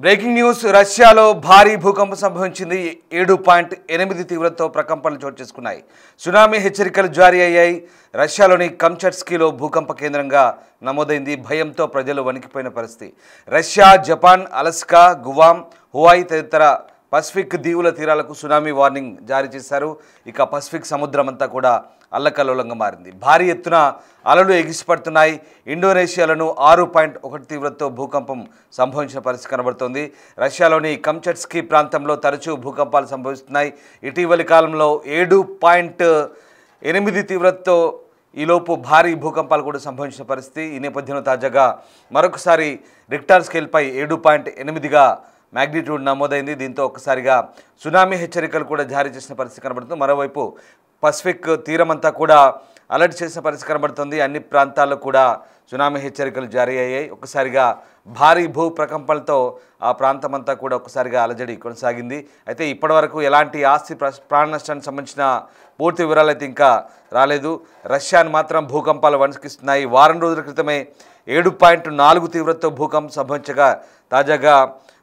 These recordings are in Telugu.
బ్రేకింగ్ న్యూస్ రష్యాలో భారీ భూకంపం సంభవించింది 7.8 తీవ్రతతో ప్రకంపనలు చోటు చేసుకున్నాయి సునామీ హెచ్చరికలు జారీ అయ్యాయి రష్యాలోని కమ్చట్స్కీలో భూకంప కేంద్రంగా నమోదైంది భయంతో ప్రజలు వణికిపోయిన పరిస్థితి Russia Japan Alaska Guam Huawei తదితర పసిఫిక్ దీవుల తీరాలకు సునామీ వార్నింగ్ జారీ చేశారు ఇక పసిఫిక్ సముద్రం అంతా కూడా అల్లకల్లోలంగా మారింది భారీ ఎత్తున అలలు ఎగిసిపడుతున్నాయి ఇండోనేషియాలోను 6.1 తీవ్రతతో భూకంపం సంభవించిన పరిస్థితి కనబడుతోంది రష్యాలోని కమ్చట్స్కీ ప్రాంతంలో తరచూ భూకంపాలు సంభవిస్తున్నాయి ఇటీవలి కాలంలో 7.8 తీవ్రతతో ఈలోపు భారీ భూకంపాలు కూడా సంభవించిన పరిస్థితి ఈ నేపథ్యంలో తాజాగా మరొకసారి రిక్టర్ స్కేల్పై 7.8గా మ్యాగ్నిట్యూడ్ నమోదైంది దీంతో ఒక్కసారిగా సునామీ హెచ్చరికలు కూడా జారీ చేసిన పరిస్థితి కనబడుతుంది మరోవైపు పసిఫిక్ తీరమంతా కూడా అలర్ట్ చేసిన పరిస్థితి కనబడుతుంది అన్ని ప్రాంతాల్లో కూడా సునామీ హెచ్చరికలు జారీ అయ్యాయి ఒక్కసారిగా భారీ భూ ప్రకంపనలతో ఆ ప్రాంతం అంతా కూడా ఒక్కసారిగా అలజడి కొనసాగింది అయితే ఇప్పటివరకు ఎలాంటి ఆస్తి ప్రాణ నష్టానికి సంబంధించిన పూర్తి వివరాలు అయితే ఇంకా రాలేదు రష్యాను మాత్రం భూకంపాలు వణికిస్తున్నాయి వారం రోజుల క్రితమే 7.4 తీవ్రతతో భూకంపం సంభవించగా తాజాగా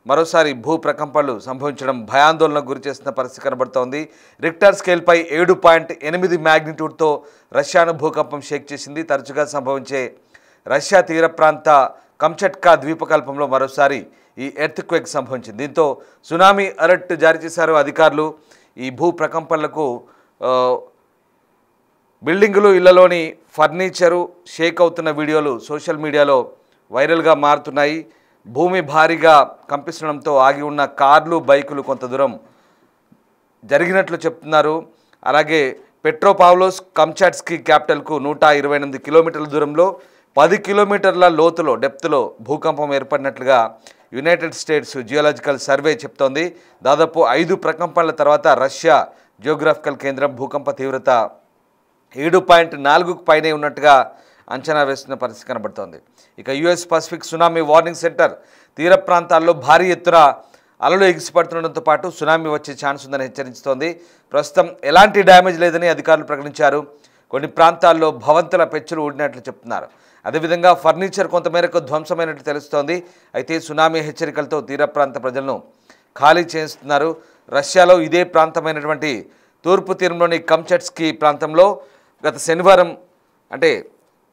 మరోసారి భూ ప్రకంపనలు సంభవించడం భయాందోళనకు గురి చేస్తున్న పరిస్థితి కనబడుతోంది రిక్టర్ స్కేల్పై 7.8 మ్యాగ్నిట్యూడ్తో రష్యాను భూకంపం షేక్ చేసింది తరచుగా సంభవించే రష్యా తీర ప్రాంత కమ్చట్కా ద్వీపకల్పంలో మరోసారి ఈ ఎర్త్క్వేక్ సంభవించింది దీంతో సునామీ అలర్ట్ జారీ చేశారు అధికారులు ఈ భూ ప్రకంపనలకు బిల్డింగులు ఇళ్లలోని ఫర్నిచరు షేక్ అవుతున్న వీడియోలు సోషల్ మీడియాలో వైరల్గా మారుతున్నాయి భూమి భారీగా కంపిస్తుండడంతో ఆగి ఉన్న కార్లు బైకులు కొంత దూరం జరిగినట్లు చెప్తున్నారు అలాగే పెట్రోపావ్లోవ్స్క్ కమ్చట్స్కీ క్యాపిటల్కు 128 కిలోమీటర్ల దూరంలో 10 కిలోమీటర్ల లోతులో డెప్త్లో భూకంపం ఏర్పడినట్లుగా యునైటెడ్ స్టేట్స్ జియోలాజికల్ సర్వే చెప్తోంది దాదాపు 5 ప్రకంపనల తర్వాత రష్యా జియోగ్రాఫికల్ కేంద్రం భూకంప తీవ్రత 7.4కు పైనే ఉన్నట్టుగా అంచనా వేస్తున్న పరిస్థితి కనబడుతోంది ఇక US Pacific tsunami warning centre తీర ప్రాంతాల్లో భారీ ఎత్తున అలలు ఎగిసిపడుతుండడంతో పాటు సునామీ వచ్చే ఛాన్స్ ఉందని హెచ్చరిస్తోంది ప్రస్తుతం ఎలాంటి డ్యామేజ్ లేదని అధికారులు ప్రకటించారు కొన్ని ప్రాంతాల్లో భవంతుల పెచ్చులు ఊడినట్లు చెప్తున్నారు అదేవిధంగా ఫర్నిచర్ కొంతమేరకు ధ్వంసమైనట్లు తెలుస్తోంది అయితే సునామీ హెచ్చరికలతో తీర ప్రాంత ప్రజలను ఖాళీ చేస్తున్నారు రష్యాలో ఇదే ప్రాంతమైనటువంటి తూర్పు తీరంలోని కమ్చట్స్కీ ప్రాంతంలో గత శనివారం అంటే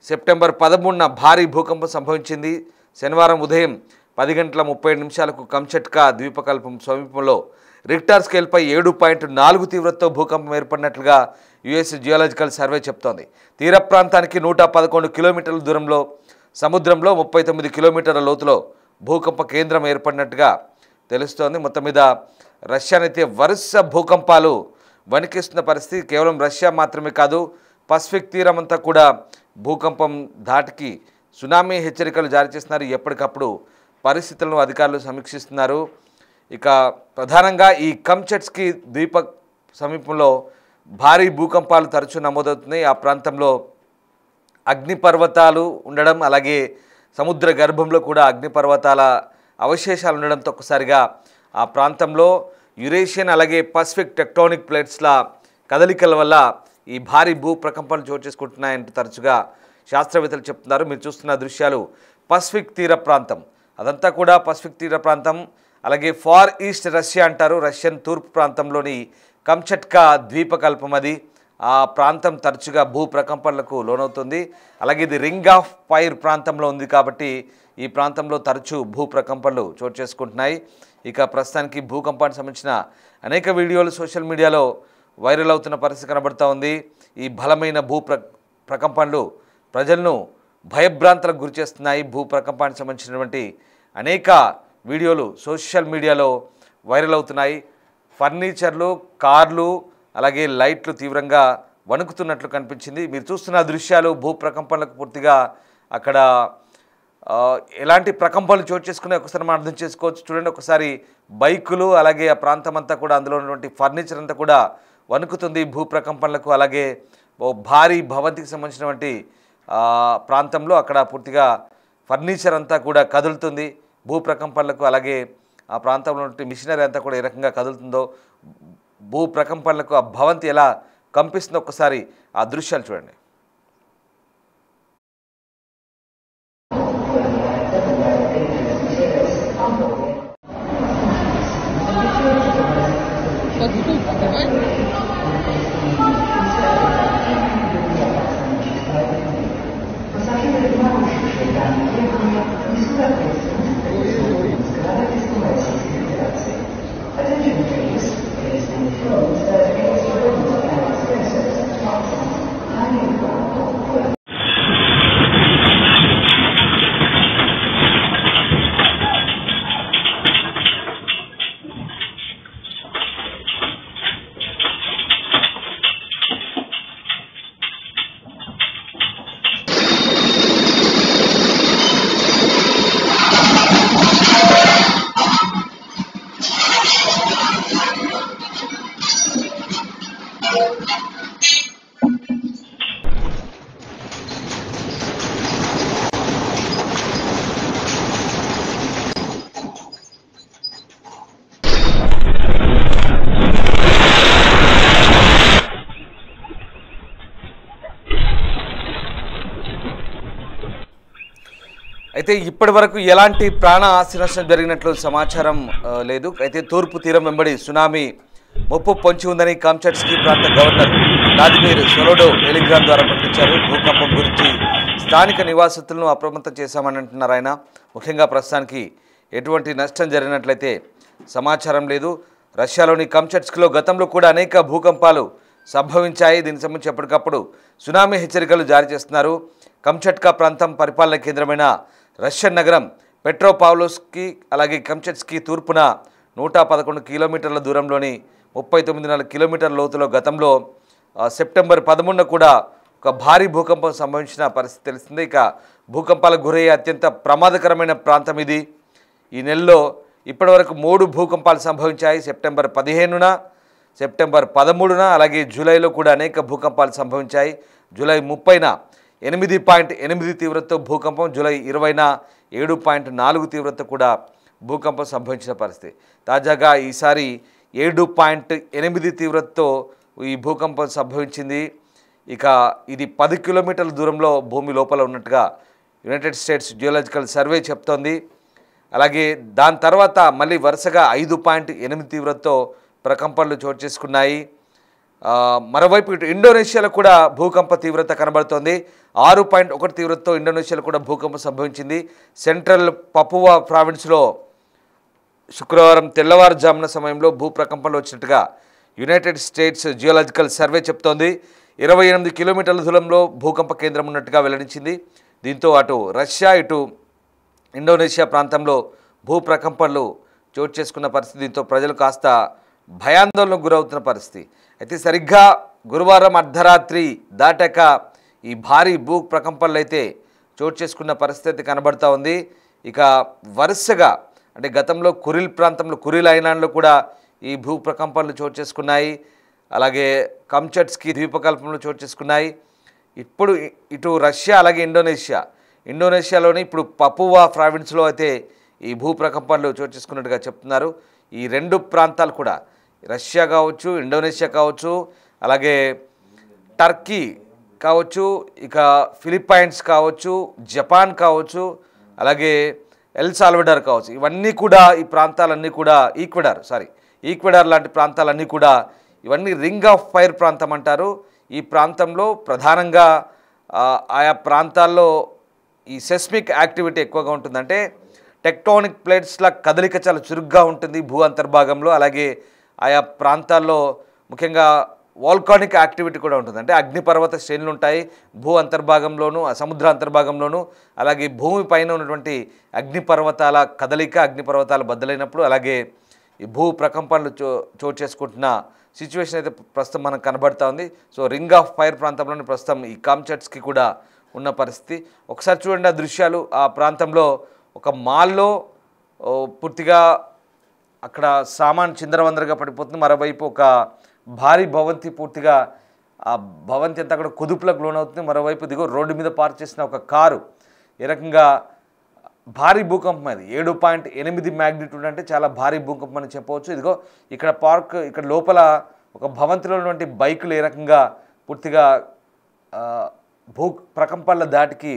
సెప్టెంబర్ 13న భారీ భూకంపం సంభవించింది శనివారం ఉదయం 10:37 కమ్చట్కా ద్వీపకల్పం సమీపంలో రిక్టర్ స్కేల్పై 7.4 తీవ్రతతో భూకంపం ఏర్పడినట్లుగా యుఎస్ జియోలాజికల్ సర్వే చెప్తోంది తీర ప్రాంతానికి 111 కిలోమీటర్ల దూరంలో సముద్రంలో 39 కిలోమీటర్ల లోతులో భూకంప కేంద్రం ఏర్పడినట్టుగా తెలుస్తోంది మొత్తం మీద రష్యానైతే వరుస భూకంపాలు వణికిస్తున్న పరిస్థితి కేవలం రష్యా మాత్రమే కాదు పసిఫిక్ తీరం అంతా కూడా భూకంపం ధాటికి సునామీ హెచ్చరికలు జారీ చేస్తున్నారు ఎప్పటికప్పుడు పరిస్థితులను అధికారులు సమీక్షిస్తున్నారు ఇక ప్రధానంగా ఈ కమ్చట్స్కీ ద్వీప సమీపంలో భారీ భూకంపాలు తరచూ నమోదవుతున్నాయి ఆ ప్రాంతంలో అగ్నిపర్వతాలు ఉండడం అలాగే సముద్ర గర్భంలో కూడా అగ్నిపర్వతాల అవశేషాలు ఉండడంతో ఒక్కసారిగా ఆ ప్రాంతంలో యురేషియన్ అలాగే పసిఫిక్ టెక్టోనిక్ ప్లేట్స్ల కదలికల వల్ల ఈ భారీ భూ ప్రకంపనలు చోటు చేసుకుంటున్నాయంటూ తరచుగా శాస్త్రవేత్తలు చెప్తున్నారు మీరు చూస్తున్న దృశ్యాలు పసిఫిక్ తీర ప్రాంతం అదంతా కూడా పసిఫిక్ తీర ప్రాంతం అలాగే ఫార్ ఈస్ట్ రష్యా అంటారు రష్యన్ తూర్పు ప్రాంతంలోని కమ్చట్కా ద్వీపకల్పం అది ఆ ప్రాంతం తరచుగా భూ ప్రకంపనలకు లోనవుతుంది అలాగే ఇది రింగ్ ఆఫ్ ఫైర్ ప్రాంతంలో ఉంది కాబట్టి ఈ ప్రాంతంలో తరచూ భూ ప్రకంపనలు చోటు చేసుకుంటున్నాయి ఇక ప్రస్తుతానికి భూకంపానికి సంబంధించిన అనేక వీడియోలు సోషల్ మీడియాలో వైరల్ అవుతున్న పరిస్థితి కనబడుతూ ఉంది ఈ బలమైన భూ ప్రకంపనలు ప్రజలను భయభ్రాంతులకు గురి చేస్తున్నాయి భూ ప్రకంపానికి సంబంధించినటువంటి అనేక వీడియోలు సోషల్ మీడియాలో వైరల్ అవుతున్నాయి ఫర్నిచర్లు కార్లు అలాగే లైట్లు తీవ్రంగా వణుకుతున్నట్లు కనిపించింది మీరు చూస్తున్న దృశ్యాలు భూ ప్రకంపనలకు పూర్తిగా అక్కడ ఎలాంటి ప్రకంపనలు చోటు చేసుకునే ఒకసారి మనం అర్థం చేసుకోవచ్చు చూడండి ఒకసారి బైకులు అలాగే ఆ ప్రాంతం అంతా కూడా అందులో ఉన్నటువంటి ఫర్నిచర్ అంతా కూడా వణుకుతుంది భూ ప్రకంపనలకు అలాగే భారీ భవంతికి సంబంధించినటువంటి ప్రాంతంలో అక్కడ పూర్తిగా ఫర్నిచర్ అంతా కూడా కదులుతుంది భూ ప్రకంపనలకు అలాగే ఆ ప్రాంతంలో ఉన్నటువంటి మిషనరీ అంతా కూడా ఏ రకంగా కదులుతుందో భూ ప్రకంపనలకు ఆ భవంతి ఎలా కంపిస్తుందో ఒక్కసారి ఆ దృశ్యాలు చూడండి అయితే ఇప్పటి వరకు ఎలాంటి ప్రాణ ఆస్తి నష్టం జరిగినట్లు సమాచారం లేదు. అయితే తూర్పు తీరం వెంబడి సునామీ ముప్పు పొంచి ఉందని కామ్చట్స్కీ ప్రాంత గవర్నర్ వ్లాదిమిర్ సొలోడో టెలిగ్రామ్ ద్వారా ప్రకటించారు. భూకంపం గురించి స్థానిక నివాసితులను అప్రమత్తం చేశామని అంటున్నారు ఆయన. ముఖ్యంగా ప్రస్తుతానికి ఎటువంటి నష్టం జరిగినట్లయితే సమాచారం లేదు. రష్యాలోని కామ్చట్స్క్లో గతంలో కూడా అనేక భూకంపాలు సంభవించాయి. దీనికి సంబంధించి ఎప్పటికప్పుడు సునామీ హెచ్చరికలు జారీ చేస్తున్నారు. కమ్చట్కా ప్రాంతం పరిపాలన కేంద్రమైన రష్యన్ నగరం పెట్రోపావ్లోవ్స్కీ అలాగే కమ్చట్స్కీ తూర్పున 111 కిలోమీటర్ల దూరంలోని 39 కిలోమీటర్ల లోతులో గతంలో సెప్టెంబర్ 13న కూడా ఒక భారీ భూకంపం సంభవించిన పరిస్థితి తెలిసిందే. ఇక భూకంపాలకు గురయ్యే అత్యంత ప్రమాదకరమైన ప్రాంతం ఇది. ఈ నెలలో ఇప్పటివరకు 3 భూకంపాలు సంభవించాయి. సెప్టెంబర్ 15న, సెప్టెంబర్ 13న అలాగే జూలైలో కూడా అనేక భూకంపాలు సంభవించాయి. జూలై 30న 8.8 తీవ్రతతో భూకంపం, జూలై 20న 7.4 తీవ్రత కూడా భూకంపం సంభవించిన పరిస్థితి. తాజాగా ఈసారి 7.8 తీవ్రతతో ఈ భూకంపం సంభవించింది. ఇక ఇది 10 కిలోమీటర్ల దూరంలో భూమి లోపల ఉన్నట్టుగా యునైటెడ్ స్టేట్స్ జియోలాజికల్ సర్వే చెప్తోంది. అలాగే దాని తర్వాత మళ్ళీ వరుసగా 5.8 తీవ్రతతో ప్రకంపనలు చోటు చేసుకున్నాయి. మరోవైపు ఇటు ఇండోనేషియాలో కూడా భూకంప తీవ్రత కనబడుతోంది. 6.1 తీవ్రతతో ఇండోనేషియాలో కూడా భూకంపం సంభవించింది. సెంట్రల్ పపువా ప్రావిన్స్లో శుక్రవారం తెల్లవారుజామున సమయంలో భూ ప్రకంపనలు వచ్చినట్టుగా యునైటెడ్ స్టేట్స్ జియోలాజికల్ సర్వే చెప్తోంది. 28 కిలోమీటర్ల దూరంలో భూకంప కేంద్రం ఉన్నట్టుగా వెల్లడించింది. దీంతో అటు రష్యా ఇటు ఇండోనేషియా ప్రాంతంలో భూ ప్రకంపనలు చోటు చేసుకున్న పరిస్థితి. దీంతో ప్రజలు కాస్త భయాందోళనకు గురవుతున్న పరిస్థితి. అయితే సరిగ్గా గురువారం అర్ధరాత్రి దాటాక ఈ భారీ భూ ప్రకంపనలు అయితే చోటు చేసుకున్న పరిస్థితి కనబడుతూ ఉంది. ఇక వరుసగా అంటే గతంలో కురిల్ ప్రాంతంలో కురిల్ ఐలాండ్లో కూడా ఈ భూ ప్రకంపనలు చోటు చేసుకున్నాయి. అలాగే కమ్చట్స్కీ ద్వీపకల్పంలో చోటు చేసుకున్నాయి. ఇప్పుడు ఇటు రష్యా అలాగే ఇండోనేషియాలోని ఇప్పుడు పపువా ప్రావిన్స్లో అయితే ఈ భూ ప్రకంపనలు చోటు చేసుకున్నట్టుగా చెప్తున్నారు. ఈ 2 ప్రాంతాలు కూడా రష్యా కావచ్చు, ఇండోనేషియా కావచ్చు, అలాగే టర్కీ కావచ్చు, ఇక ఫిలిప్పైన్స్ కావచ్చు, జపాన్ కావచ్చు, అలాగే ఎల్ సాల్వడార్ కావచ్చు, ఇవన్నీ కూడా ఈ ప్రాంతాలన్నీ కూడా ఈక్వెడార్ లాంటి ప్రాంతాలన్నీ కూడా ఇవన్నీ రింగ్ ఆఫ్ ఫైర్ ప్రాంతం అంటారు. ఈ ప్రాంతంలో ప్రధానంగా ఆయా ప్రాంతాల్లో ఈ సెస్మిక్ యాక్టివిటీ ఎక్కువగా ఉంటుందంటే టెక్టోనిక్ ప్లేట్స్ల కదలిక చాలా చురుగ్గా ఉంటుంది భూ అంతర్భాగంలో. అలాగే ఆయా ప్రాంతాల్లో ముఖ్యంగా వాల్కానిక్ యాక్టివిటీ కూడా ఉంటుంది. అంటే అగ్నిపర్వత శ్రేణులు ఉంటాయి భూ అంతర్భాగంలోనూ సముద్ర అంతర్భాగంలోనూ. అలాగే భూమి పైన ఉన్నటువంటి అగ్నిపర్వతాల కదలిక, అగ్నిపర్వతాలు బద్దలైనప్పుడు అలాగే ఈ భూ ప్రకంపనలు చోటు చేసుకుంటున్న సిచ్యువేషన్ అయితే ప్రస్తుతం మనకు కనబడుతూ ఉంది. సో రింగ్ ఆఫ్ ఫైర్ ప్రాంతంలోని ప్రస్తుతం ఈ కామ్చట్స్కీ కూడా ఉన్న పరిస్థితి. ఒకసారి చూడండి ఆ దృశ్యాలు. ఆ ప్రాంతంలో ఒక మాల్లో పూర్తిగా అక్కడ సామాన్ చిందరవందరగా పడిపోతుంది. మరోవైపు ఒక భారీ భవంతి పూర్తిగా ఆ భవంతి అంతా కూడా కుదుపులకు లోనవుతుంది. మరోవైపు దిగో రోడ్డు మీద పార్క్ చేసిన ఒక కారు ఏ రకంగా భారీ భూకంపం. అది 7.8 మ్యాగ్నిట్యూడ్ అంటే చాలా భారీ భూకంపం అని చెప్పవచ్చు. ఇదిగో ఇక్కడ లోపల ఒక భవంతిలో ఉన్నటువంటి బైకులు ఏ రకంగా పూర్తిగా భూ ప్రకంపనల దాటికి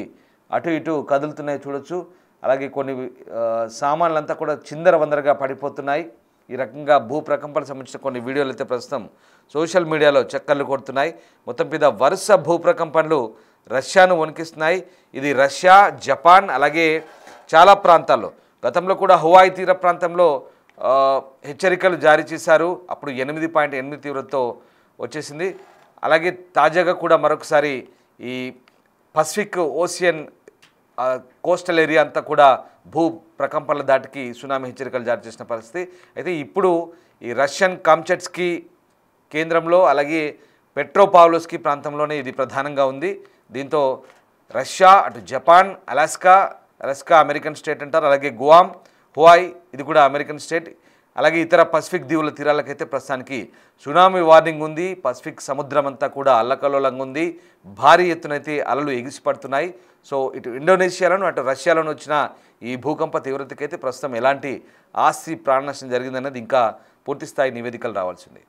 అటు ఇటు కదులుతున్నాయి చూడొచ్చు. అలాగే కొన్ని సామాన్లంతా కూడా చిందరవందరగా పడిపోతున్నాయి. ఈ రకంగా భూ ప్రకంపనకు సంబంధించిన కొన్ని వీడియోలు అయితే ప్రస్తుతం సోషల్ మీడియాలో చక్కర్లు కొడుతున్నాయి. మొత్తం మీద వరుస భూ ప్రకంపనలు రష్యాను వణికిస్తున్నాయి. ఇది రష్యా, జపాన్ అలాగే చాలా ప్రాంతాల్లో గతంలో కూడా హవాయి తీర ప్రాంతంలో హెచ్చరికలు జారీ చేశారు. అప్పుడు 8.8 తీవ్రతతో వచ్చేసింది. అలాగే తాజాగా కూడా మరొకసారి ఈ పసిఫిక్ ఓషియన్ కోస్టల్ ఏరియా అంతా కూడా భూ ప్రకంపనల దాటికి సునామీ హెచ్చరికలు జారీ చేసిన పరిస్థితి. అయితే ఇప్పుడు ఈ రష్యన్ కామ్చట్స్కీ కేంద్రంలో అలాగే పెట్రోపావ్లోవ్స్కీ ప్రాంతంలోనే ఇది ప్రధానంగా ఉంది. దీంతో రష్యా, అటు జపాన్, అలాస్కా అమెరికన్ స్టేట్ అంటారు, అలాగే గువామ్, హవాయ్ ఇది కూడా అమెరికన్ స్టేట్, అలాగే ఇతర పసిఫిక్ దీవుల తీరాలకైతే ప్రస్తుతానికి సునామీ వార్నింగ్ ఉంది. పసిఫిక్ సముద్రం అంతా కూడా అల్లకల్లోలంగా ఉంది. భారీ ఎత్తునైతే అలలు ఎగిసిపడుతున్నాయి. సో ఇటు ఇండోనేషియాలోను అటు రష్యాలోను వచ్చిన ఈ భూకంప తీవ్రతకైతే ప్రస్తుతం ఎలాంటి ఆస్తి ప్రాణ నష్టం జరిగిందన్నది ఇంకా పూర్తిస్థాయి నివేదికలు రావాల్సింది.